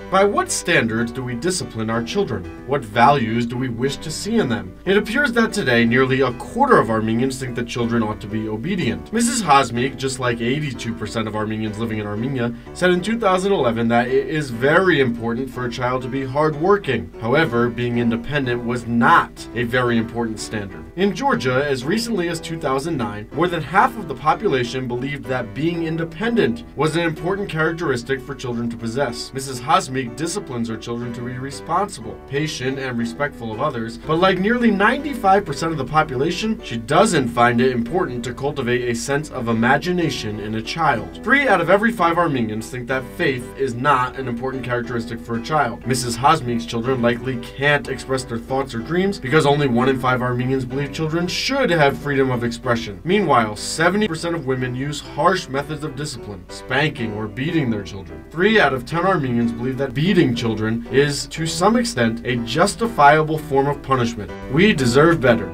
By what standards do we discipline our children? What values do we wish to see in them? It appears that today, nearly a quarter of Armenians think that children ought to be obedient. Mrs. Hasmik, just like 82% of Armenians living in Armenia, said in 2011 that it is very important for a child to be hardworking. However, being independent was not a very important standard. In Georgia, as recently as 2009, more than half of the population believed that being independent was an important characteristic for children to possess. Mrs. Hasmik disciplines her children to be responsible, patient, and respectful of others, but like nearly 95% of the population, she doesn't find it important to cultivate a sense of imagination in a child. 3 out of every 5 Armenians think that faith is not an important characteristic for a child. Mrs. Hasmik's children likely can't express their thoughts or dreams because only 1 in 5 Armenians believe children should have freedom of expression. Meanwhile, 70% of women use harsh methods of discipline, spanking or beating their children. 3 out of 10 Armenians believe that beating children is, to some extent, a justifiable form of punishment. We deserve better.